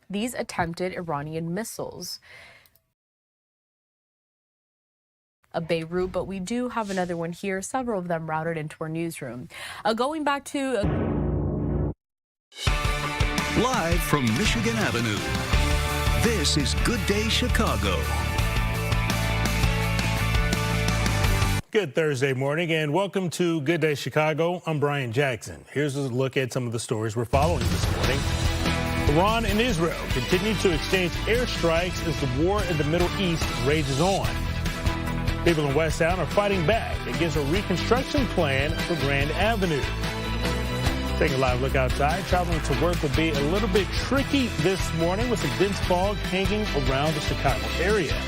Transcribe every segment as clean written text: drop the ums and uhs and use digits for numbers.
these attempted Iranian missiles of Beirut, but we do have another one here, several of them routed into our newsroom. Going back to Live from Michigan Avenue, this is Good Day Chicago. Good Thursday morning and welcome to Good Day Chicago. I'm Brian Jackson. Here's a look at some of the stories we're following this morning. Iran and Israel continue to exchange airstrikes as the war in the Middle East rages on. People in West Town are fighting back against a reconstruction plan for Grand Avenue. Taking a live look outside, traveling to work will be a little bit tricky this morning with some dense fog hanging around the Chicago area.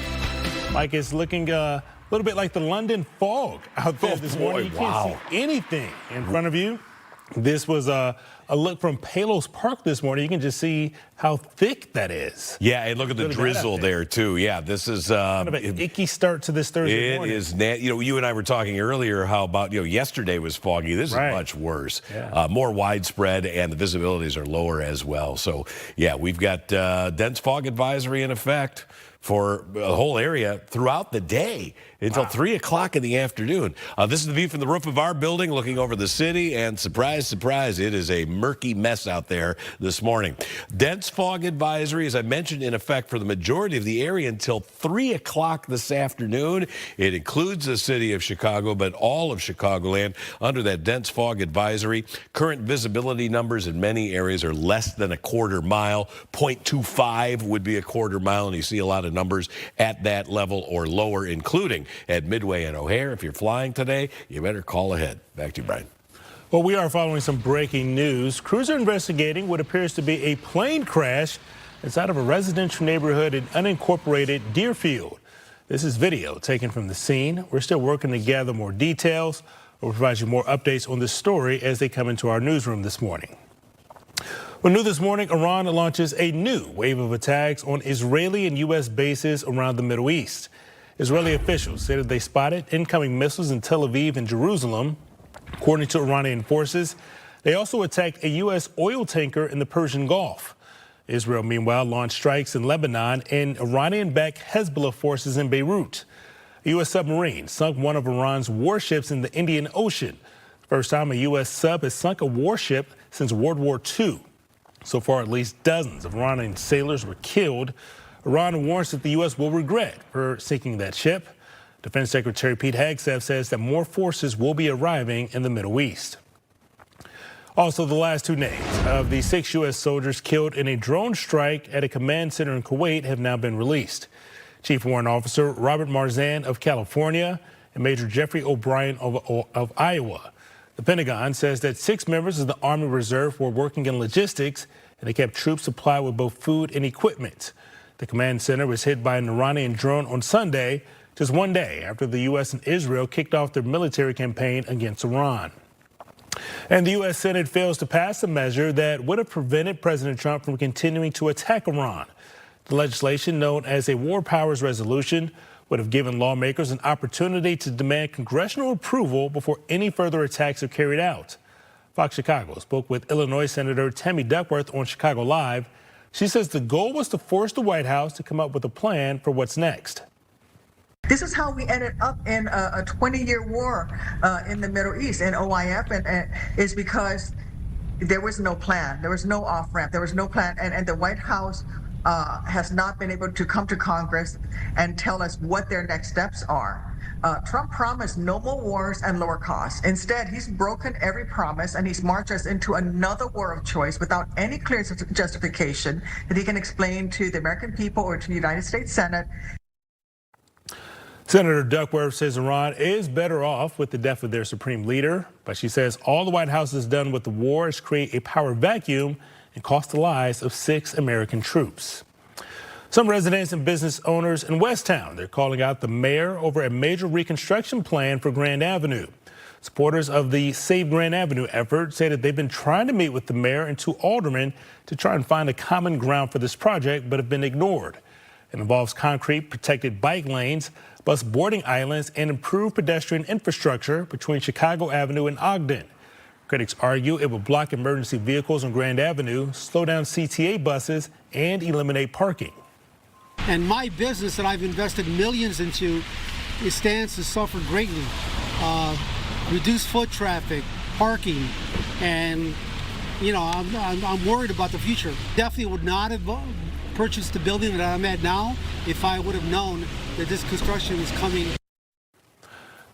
Mike, is looking a little bit like the London fog out there this morning. You can't see anything in front of you. This was a look from Palos Park this morning. You can just see how thick that is. Yeah, and look at the really drizzle there, too. Yeah, this is kind of an icky start to this Thursday morning. It is, you and I were talking earlier how about, yesterday was foggy. This is much worse. Yeah. More widespread, and the visibilities are lower as well. So, yeah, we've got dense fog advisory in effect for the whole area throughout the day until 3 o'clock in the afternoon. This is the view from the roof of our building looking over the city, and surprise, surprise, it is a murky mess out there this morning. Dense fog advisory, as I mentioned, in effect for the majority of the area until 3 o'clock this afternoon. It includes the city of Chicago, but all of Chicagoland under that dense fog advisory. Current visibility numbers in many areas are less than a quarter mile. 0.25 would be a quarter mile, and you see a lot of numbers at that level or lower, including at Midway and O'Hare. If you're flying today, you better call ahead. Back to you, Brian. Well, we are following some breaking news. Crews are investigating what appears to be a plane crash inside of a residential neighborhood in unincorporated Deerfield. This is video taken from the scene. We're still working to gather more details. We'll provide you more updates on this story as they come into our newsroom this morning. Well, new this morning, Iran launches a new wave of attacks on Israeli and U.S. bases around the Middle East. Israeli officials say that they spotted incoming missiles in Tel Aviv and Jerusalem. According to Iranian forces, they also attacked a U.S. oil tanker in the Persian Gulf. Israel, meanwhile, launched strikes in Lebanon and Iranian-backed Hezbollah forces in Beirut. A U.S. submarine sunk one of Iran's warships in the Indian Ocean. First time a U.S. sub has sunk a warship since World War II. So far, at least dozens of Iranian sailors were killed. Iran warns that the U.S. will regret for sinking that ship. Defense Secretary Pete Hegseth says that more forces will be arriving in the Middle East. Also, the last two names of the 6 U.S. soldiers killed in a drone strike at a command center in Kuwait have now been released. Chief Warrant Officer Robert Marzan of California and Major Jeffrey O'Brien of Iowa. The Pentagon says that 6 members of the Army Reserve were working in logistics, and they kept troops supplied with both food and equipment. The command center was hit by an Iranian drone on Sunday, just one day after the U.S. and Israel kicked off their military campaign against Iran. And the U.S. Senate fails to pass a measure that would have prevented President Trump from continuing to attack Iran. The legislation, known as a War Powers Resolution, would have given lawmakers an opportunity to demand congressional approval before any further attacks are carried out. Fox Chicago spoke with Illinois Senator Tammy Duckworth on Chicago Live. She says the goal was to force the White House to come up with a plan for what's next. This is how we ended up in a 20-year war in the Middle East in OIF, and is because there was no plan. There was no off-ramp. There was no plan, and the White House has not been able to come to Congress and tell us what their next steps are. Trump promised no more wars and lower costs. Instead, he's broken every promise, and he's marched us into another war of choice without any clear justification that he can explain to the American people or to the United States Senate. Senator Duckworth says Iran is better off with the death of their supreme leader, but she says all the White House has done with the war is create a power vacuum and cost the lives of 6 American troops. Some residents and business owners in West Town, they're calling out the mayor over a major reconstruction plan for Grand Avenue. Supporters of the Save Grand Avenue effort say that they've been trying to meet with the mayor and 2 aldermen to try and find a common ground for this project, but have been ignored. It involves concrete protected bike lanes, bus boarding islands, and improved pedestrian infrastructure between Chicago Avenue and Ogden. Critics argue it will block emergency vehicles on Grand Avenue, slow down CTA buses, and eliminate parking. And my business that I've invested millions into, it stands to suffer greatly. Reduced foot traffic, parking, and I'm worried about the future. Definitely would not have purchased the building that I'm at now if I would have known that this construction was coming.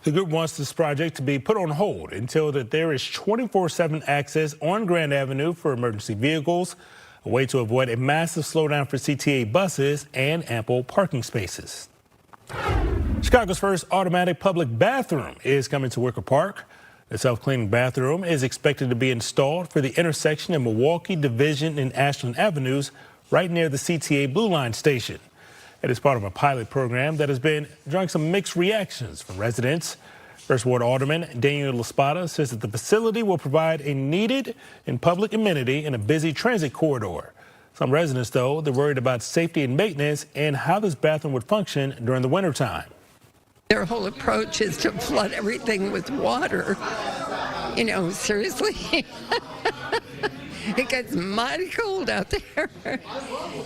The group wants this project to be put on hold until that there is 24/7 access on Grand Avenue for emergency vehicles, a way to avoid a massive slowdown for CTA buses and ample parking spaces. Chicago's first automatic public bathroom is coming to Wicker Park. The self-cleaning bathroom is expected to be installed for the intersection of Milwaukee, Division, and Ashland Avenues right near the CTA Blue Line station. It is part of a pilot program that has been drawing some mixed reactions from residents. First Ward Alderman Daniel LaSpada says that the facility will provide a needed and public amenity in a busy transit corridor. Some residents, though, they're worried about safety and maintenance and how this bathroom would function during the wintertime. Their whole approach is to flood everything with water. Seriously. It gets mighty cold out there.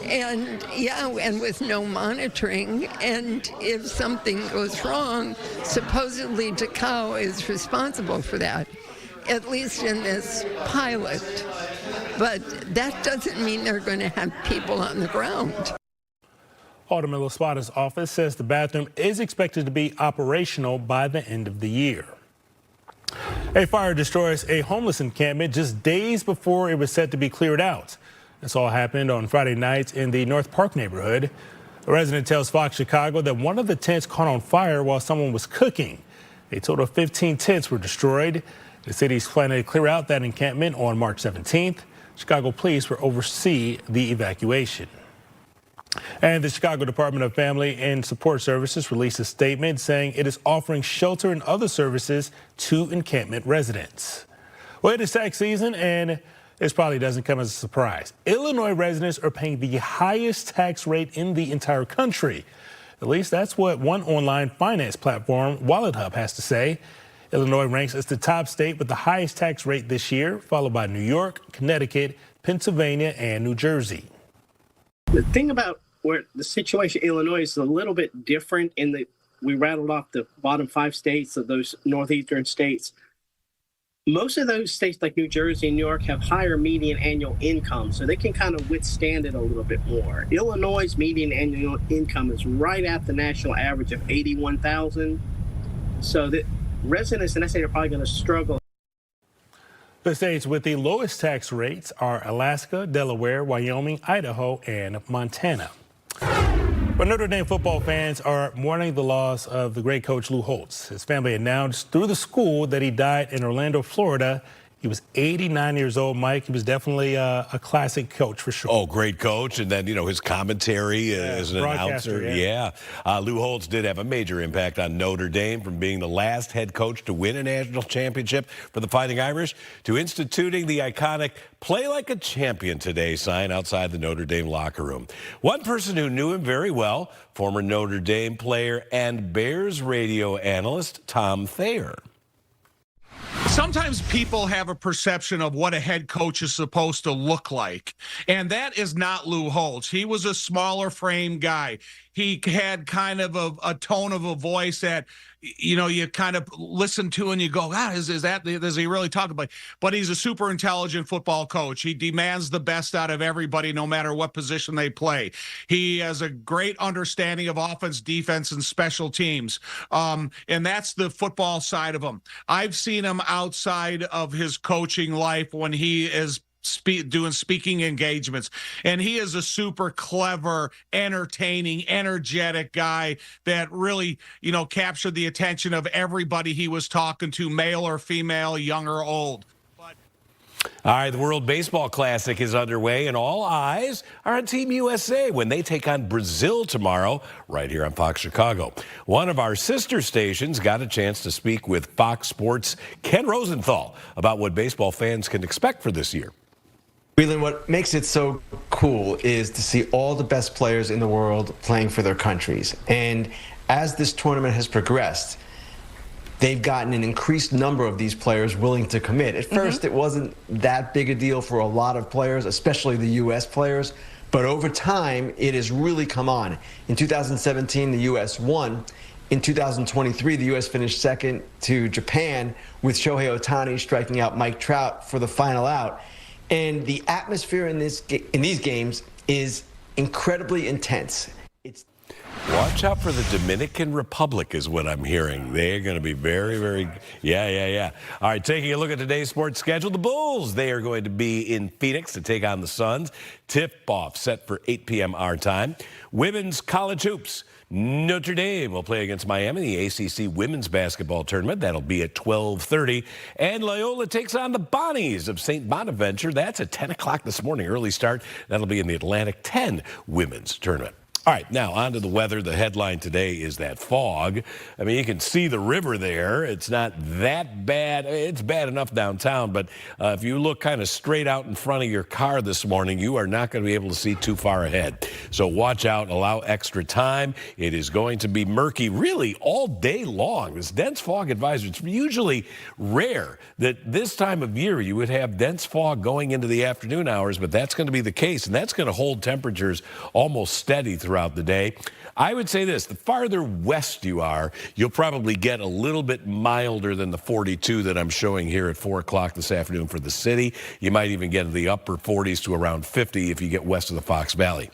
And with no monitoring. And if something goes wrong, supposedly DeKalb is responsible for that, at least in this pilot. But that doesn't mean they're going to have people on the ground. Alderman LaSpada's office says the bathroom is expected to be operational by the end of the year. A fire destroys a homeless encampment just days before it was set to be cleared out. This all happened on Friday night in the North Park neighborhood. A resident tells Fox Chicago that one of the tents caught on fire while someone was cooking. A total of 15 tents were destroyed. The city's planning to clear out that encampment on March 17th. Chicago police will oversee the evacuation. And the Chicago Department of Family and Support Services released a statement saying it is offering shelter and other services to encampment residents. Well, it is tax season, and this probably doesn't come as a surprise. Illinois residents are paying the highest tax rate in the entire country. At least that's what one online finance platform, WalletHub, has to say. Illinois ranks as the top state with the highest tax rate this year, followed by New York, Connecticut, Pennsylvania, and New Jersey. The thing about where the situation in Illinois is a little bit different in that we rattled off the bottom 5 states of those northeastern states. Most of those states like New Jersey and New York have higher median annual income, so they can kind of withstand it a little bit more. Illinois' median annual income is right at the national average of $81,000. So the residents in that state are probably going to struggle. The states with the lowest tax rates are Alaska, Delaware, Wyoming, Idaho, and Montana. But Notre Dame football fans are mourning the loss of the great coach Lou Holtz. His family announced through the school that he died in Orlando, Florida. He was 89 years old, Mike. He was definitely a classic coach for sure. Oh, great coach. And then, his commentary as an announcer. Yeah. Lou Holtz did have a major impact on Notre Dame, from being the last head coach to win a national championship for the Fighting Irish to instituting the iconic "Play Like a Champion Today" sign outside the Notre Dame locker room. One person who knew him very well, former Notre Dame player and Bears radio analyst Tom Thayer. Sometimes people have a perception of what a head coach is supposed to look like, and that is not Lou Holtz. He was a smaller frame guy. He had kind of a tone of a voice that, you kind of listen to and you go, does he really talk about? But he's a super intelligent football coach. He demands the best out of everybody, no matter what position they play. He has a great understanding of offense, defense, and special teams. And that's the football side of him. I've seen him outside of his coaching life when he is doing speaking engagements, and he is a super clever, entertaining, energetic guy that really captured the attention of everybody he was talking to, male or female, young or old. All right, the World Baseball Classic is underway, and all eyes are on Team USA when they take on Brazil tomorrow, right here on Fox Chicago. One of our sister stations got a chance to speak with Fox Sports' Ken Rosenthal about what baseball fans can expect for this year. Really, what makes it so cool is to see all the best players in the world playing for their countries. And as this tournament has progressed, they've gotten an increased number of these players willing to commit. At first, it wasn't that big a deal for a lot of players, especially the U.S. players, but over time, it has really come on. In 2017, the U.S. won. In 2023, the U.S. finished second to Japan, with Shohei Ohtani striking out Mike Trout for the final out. And the atmosphere in these games is incredibly intense. Watch out for the Dominican Republic is what I'm hearing. They're going to be very, very, yeah. All right, taking a look at today's sports schedule. The Bulls, they are going to be in Phoenix to take on the Suns. Tip-off set for 8 p.m. our time. Women's college hoops. Notre Dame will play against Miami in the ACC women's basketball tournament. That'll be at 12:30. And Loyola takes on the Bonnies of St. Bonaventure. That's at 10 o'clock this morning, early start. That'll be in the Atlantic 10 women's tournament. All right, now on to the weather. The headline today is that fog. I mean, you can see the river there. It's not that bad. It's bad enough downtown, but if you look kind of straight out in front of your car this morning, you are not going to be able to see too far ahead. So watch out, allow extra time. It is going to be murky really all day long. This dense fog advisory, it's usually rare that this time of year you would have dense fog going into the afternoon hours, but that's going to be the case, and that's going to hold temperatures almost steady throughout the day. I would say this, the farther west you are, you'll probably get a little bit milder than the 42 that I'm showing here at 4 o'clock this afternoon for the city. You might even get in the upper 40s to around 50 if you get west of the Fox Valley.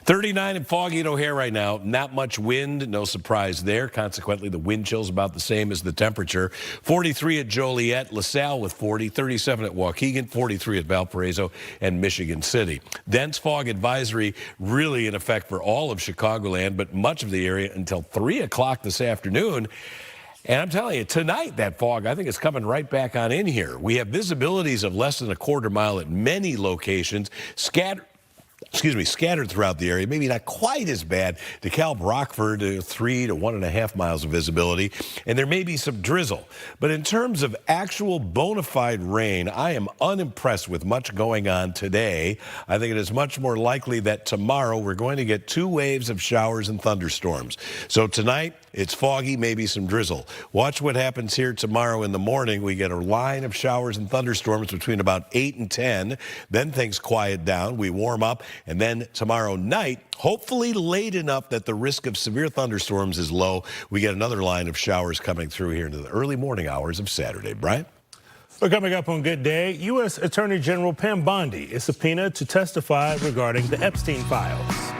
39 and foggy at O'Hare right now. Not much wind, no surprise there. Consequently, the wind chill's about the same as the temperature. 43 at Joliet, LaSalle with 40, 37 at Waukegan, 43 at Valparaiso and Michigan City. Dense fog advisory really in effect for all of Chicagoland, but much of the area until 3 o'clock this afternoon. And I'm telling you, tonight, that fog, I think it's coming right back on in here. We have visibilities of less than a quarter mile at many locations, scattered throughout the area, maybe not quite as bad. DeKalb, Rockford, 3 to 1.5 miles of visibility, and there may be some drizzle. But in terms of actual bona fide rain, I am unimpressed with much going on today. I think it is much more likely that tomorrow we're going to get 2 waves of showers and thunderstorms. So tonight, it's foggy, maybe some drizzle. Watch what happens here tomorrow in the morning. We get a line of showers and thunderstorms between about 8 and 10. Then things quiet down. We warm up. And then tomorrow night, hopefully late enough that the risk of severe thunderstorms is low, we get another line of showers coming through here into the early morning hours of Saturday. Brian? Well, coming up on Good Day, U.S. Attorney General Pam Bondi is subpoenaed to testify regarding the Epstein files.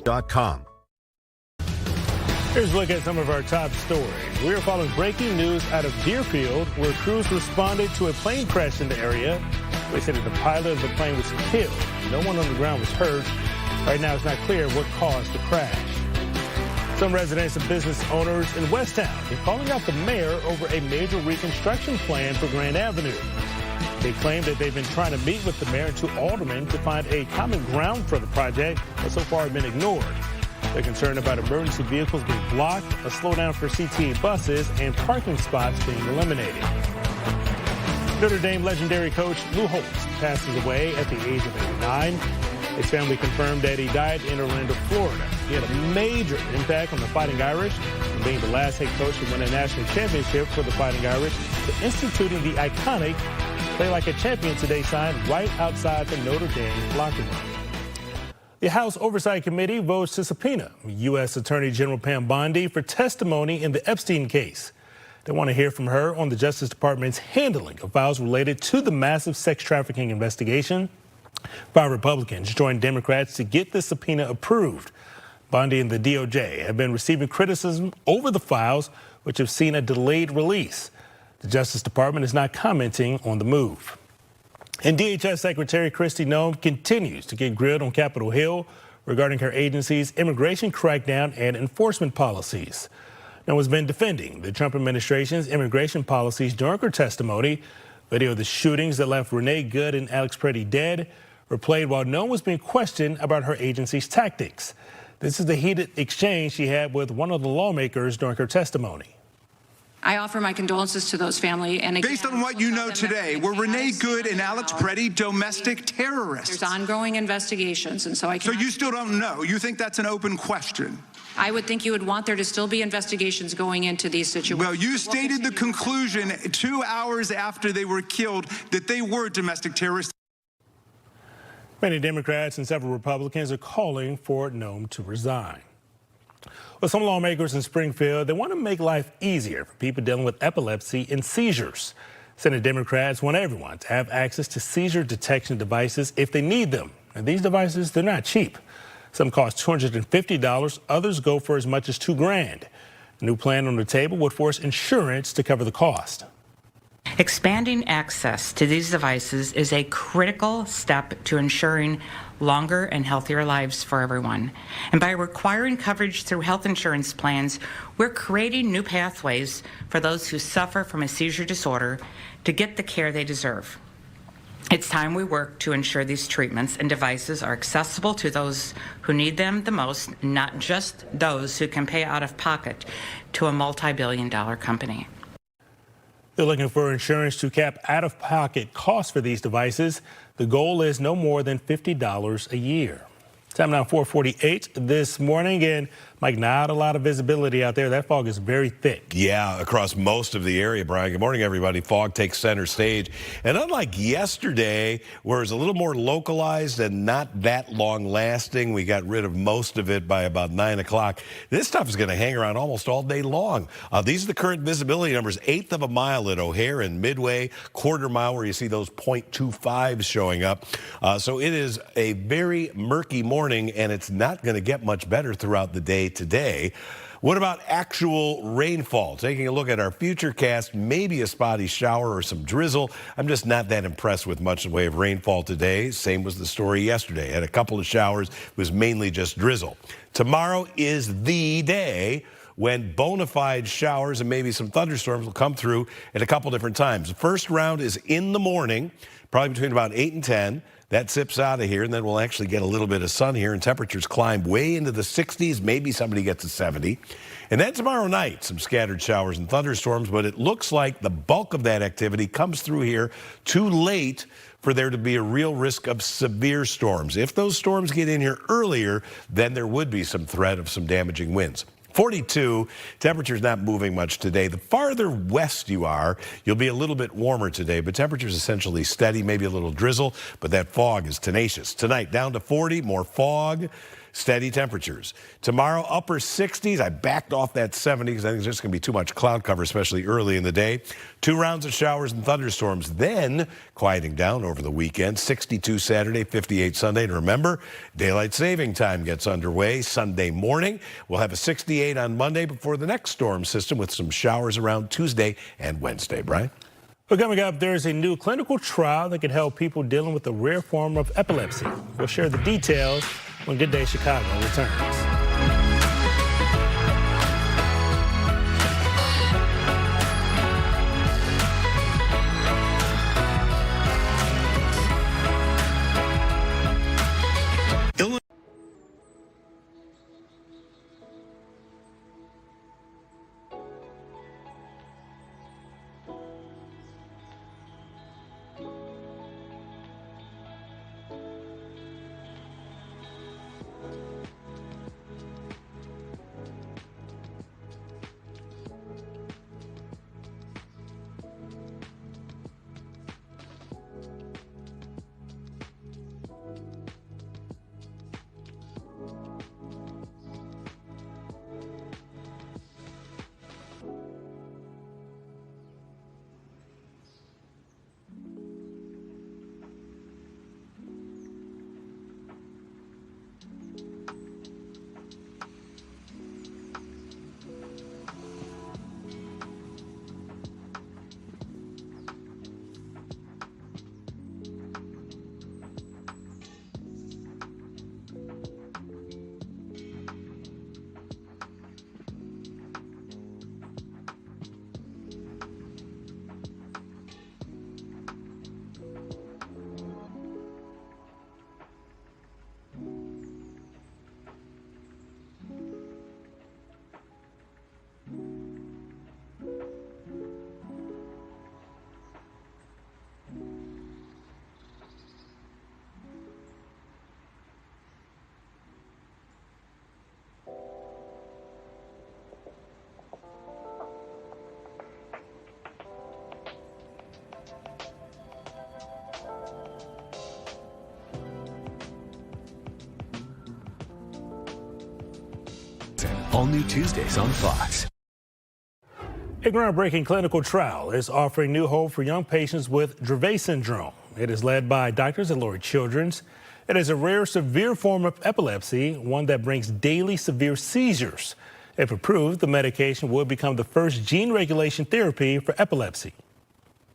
.com. Here's a look at some of our top stories. We are following breaking news out of Deerfield, where crews responded to a plane crash in the area. They said that the pilot of the plane was killed. No one on the ground was hurt. Right now, it's not clear what caused the crash. Some residents and business owners in Westtown are calling out the mayor over a major reconstruction plan for Grand Avenue. They claim that they've been trying to meet with the mayor and two aldermen to find a common ground for the project, but so far have been ignored. They're concerned about emergency vehicles being blocked, a slowdown for CTA buses, and parking spots being eliminated. Notre Dame legendary coach Lou Holtz passes away at the age of 89. His family confirmed that he died in Orlando, Florida. He had a major impact on the Fighting Irish, from being the last head coach to win a national championship for the Fighting Irish to instituting the iconic Play Like a Champion Today sign right outside the Notre Dame locker room. The House Oversight Committee votes to subpoena U.S. Attorney General Pam Bondi for testimony in the Epstein case. They want to hear from her on the Justice Department's handling of files related to the massive sex trafficking investigation. 5 Republicans joined Democrats to get the subpoena approved. Bondi and the DOJ have been receiving criticism over the files, which have seen a delayed release. The Justice Department is not commenting on the move. And DHS Secretary Kristi Noem continues to get grilled on Capitol Hill regarding her agency's immigration crackdown and enforcement policies. Noem has been defending the Trump administration's immigration policies during her testimony. Video of the shootings that left Renee Good and Alex Preddy dead were played while Noem was being questioned about her agency's tactics. This is the heated exchange she had with one of the lawmakers during her testimony. I offer my condolences to those families. And again, based on what you know today, were Renee Good and Alex Preddy domestic terrorists? There's ongoing investigations, and so I can't. So you still don't know? You think that's an open question? I would think you would want there to still be investigations going into these situations. Well, you stated the conclusion 2 hours after they were killed that they were domestic terrorists. Many Democrats and several Republicans are calling for Noem to resign. Well, some lawmakers in Springfield, they want to make life easier for people dealing with epilepsy and seizures. Senate Democrats want everyone to have access to seizure detection devices if they need them. And these devices, they're not cheap. Some cost $250, others go for as much as $2,000. A new plan on the table would force insurance to cover the cost. Expanding access to these devices is a critical step to ensuring longer and healthier lives for everyone. And by requiring coverage through health insurance plans, we're creating new pathways for those who suffer from a seizure disorder to get the care they deserve. It's time we work to ensure these treatments and devices are accessible to those who need them the most, not just those who can pay out of pocket to a multi-billion-dollar company. They're looking for insurance to cap out-of-pocket costs for these devices. The goal is no more than $50 a year. Time now 4:48 this morning, and Mike, not a lot of visibility out there. That fog is very thick. Yeah, across most of the area, Brian. Good morning, everybody. Fog takes center stage. And unlike yesterday, where it's a little more localized and not that long lasting, we got rid of most of it by about 9 o'clock. This stuff is going to hang around almost all day long. These are the current visibility numbers. 1/8 of a mile at O'Hare and Midway, 1/4 mile where you see those .25s showing up. So it is a very murky morning, and it's not going to get much better throughout the day today. What about actual rainfall? Taking a look at our futurecast, maybe a spotty shower or some drizzle. I'm just not that impressed with much in the way of rainfall today. Same was the story yesterday. Had a couple of showers, was mainly just drizzle. Tomorrow is the day when bona fide showers and maybe some thunderstorms will come through at a couple different times. The first round is in the morning, probably between about 8 and 10. That zips out of here, and then we'll actually get a little bit of sun here, and temperatures climb way into the 60s. Maybe somebody gets to 70. And then tomorrow night, some scattered showers and thunderstorms, but it looks like the bulk of that activity comes through here too late for there to be a real risk of severe storms. If those storms get in here earlier, then there would be some threat of some damaging winds. 42, temperature's not moving much today. The farther west you are, you'll be a little bit warmer today, but temperature's essentially steady, maybe a little drizzle, but that fog is tenacious. Tonight, down to 40, more fog. steady temperatures. Tomorrow, upper 60s. I backed off that 70s because I think there's just going to be too much cloud cover, especially early in the day. 2 rounds of showers and thunderstorms, then quieting down over the weekend. 62 Saturday, 58 Sunday. And remember, daylight saving time gets underway Sunday morning. We'll have a 68 on Monday before the next storm system with some showers around Tuesday and Wednesday. Brian? Well, coming up, there's a new clinical trial that could help people dealing with a rare form of epilepsy. We'll share the details when Good Day Chicago returns. All new Tuesdays on Fox. A groundbreaking clinical trial is offering new hope for young patients with Dravet syndrome. It is led by doctors at Lurie Children's. It is a rare, severe form of epilepsy, one that brings daily severe seizures. If approved, the medication will become the first gene regulation therapy for epilepsy.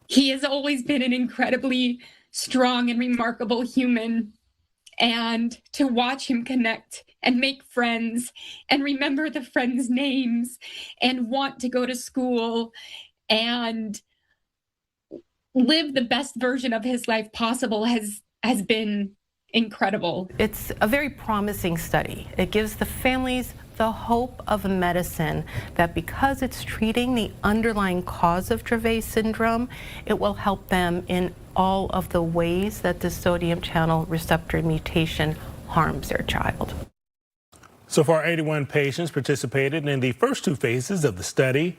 He has always been an incredibly strong and remarkable human. And to watch him connect and make friends and remember the friends' names and want to go to school and live the best version of his life possible has been incredible. It's a very promising study. It gives the families the hope of a medicine that, because it's treating the underlying cause of Dravet syndrome, it will help them in all of the ways that the sodium channel receptor mutation harms their child. So far, 81 patients participated in the first 2 phases of the study.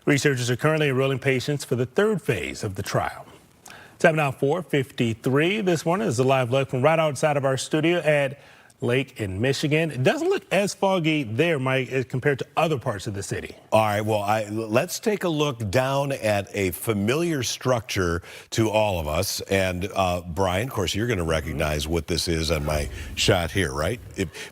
Researchers are currently enrolling patients for the 3rd phase of the trial. Time now 4:53. This morning is a live look from right outside of our studio at Lake in Michigan. It doesn't look as foggy there, Mike, as compared to other parts of the city. All right, well, let's take a look down at a familiar structure to all of us. And Brian, of course, you're going to recognize what this is on my shot here, right?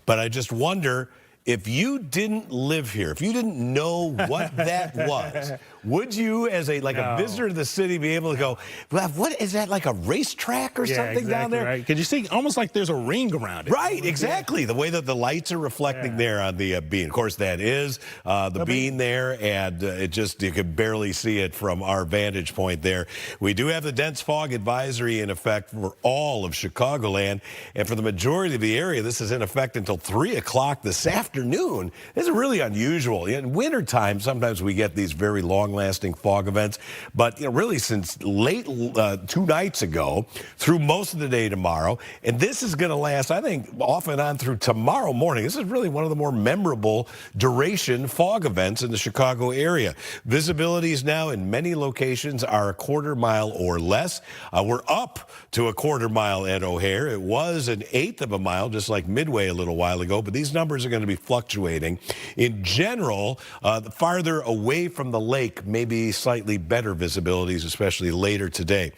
But I just wonder, if you didn't live here, if you didn't know what that was, would you, as a visitor to the city, be able to go, well, what is that, like a racetrack or something down there? Right. Because you see, almost like there's a ring around it. Right, exactly. The way that the lights are reflecting there on the bean. Of course, that is the bean there, and you could barely see it from our vantage point there. We do have the dense fog advisory in effect for all of Chicagoland, and for the majority of the area, this is in effect until 3 o'clock this afternoon. This is really unusual. In wintertime, sometimes we get these very long long-lasting fog events. But really since late 2 nights ago through most of the day tomorrow. And this is going to last, I think, off and on through tomorrow morning. This is really one of the more memorable duration fog events in the Chicago area. Visibilities now in many locations are a quarter mile or less. We're up to a quarter mile at O'Hare. It was an eighth of a mile, just like Midway a little while ago, but these numbers are going to be fluctuating. In general, the farther away from the lake, maybe slightly better visibilities, especially later today.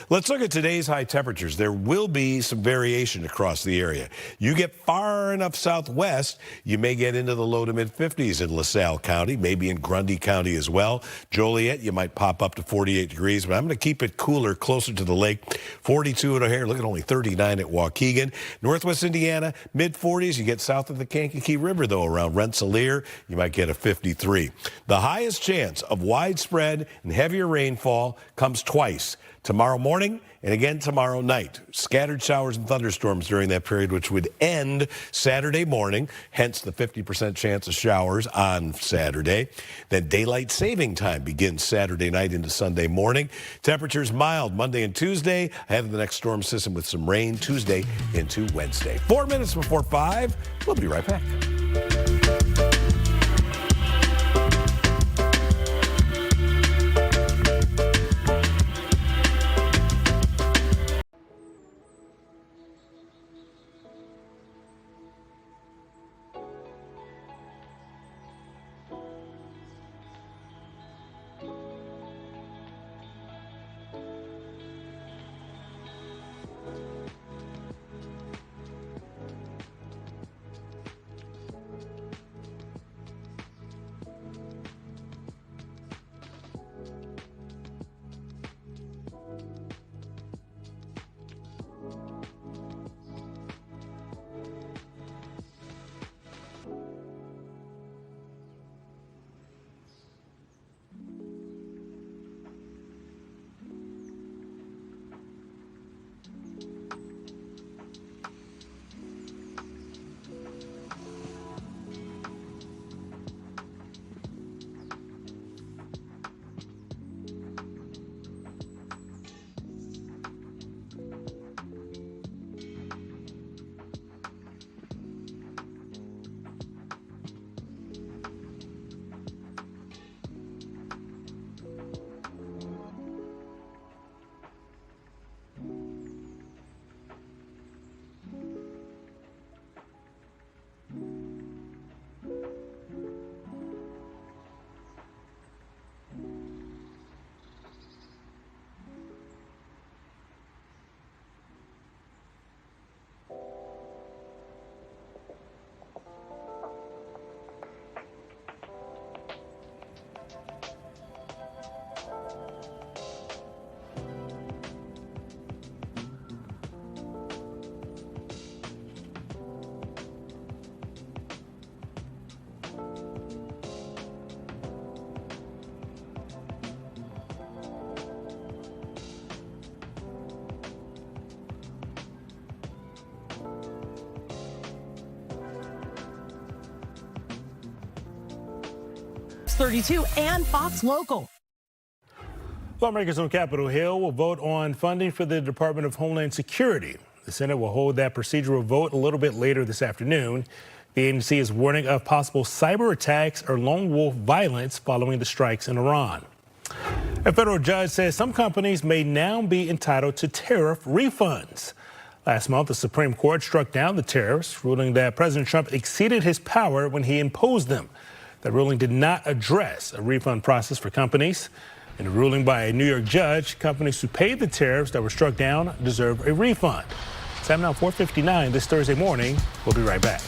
Let's look at today's high temperatures. There will be some variation across the area. You get far enough southwest, you may get into the low to mid 50s in LaSalle County, maybe in Grundy County as well. Joliet, you might pop up to 48 degrees, but I'm going to keep it cooler closer to the lake. 42 at O'Hare, look at only 39 at Waukegan. Northwest Indiana, mid 40s. You get south of the Kankakee River, though, around Rensselaer, you might get a 53. The highest chance of widespread and heavier rainfall comes twice, tomorrow morning and again tomorrow night. Scattered showers and thunderstorms during that period, which would end Saturday morning, hence the 50% chance of showers on Saturday. Then daylight saving time begins Saturday night into Sunday morning. Temperatures mild Monday and Tuesday, ahead of the next storm system with some rain Tuesday into Wednesday. 4 minutes before 5, we'll be right back. .32 and Fox Local. Lawmakers on Capitol Hill will vote on funding for the Department of Homeland Security. The Senate will hold that procedural vote a little bit later this afternoon. The agency is warning of possible cyber attacks or lone wolf violence following the strikes in Iran. A federal judge says some companies may now be entitled to tariff refunds. Last month, the Supreme Court struck down the tariffs, ruling that President Trump exceeded his power when he imposed them. The ruling did not address a refund process for companies. In a ruling by a New York judge, companies who paid the tariffs that were struck down deserve a refund. Time now 4:59 this Thursday morning. We'll be right back.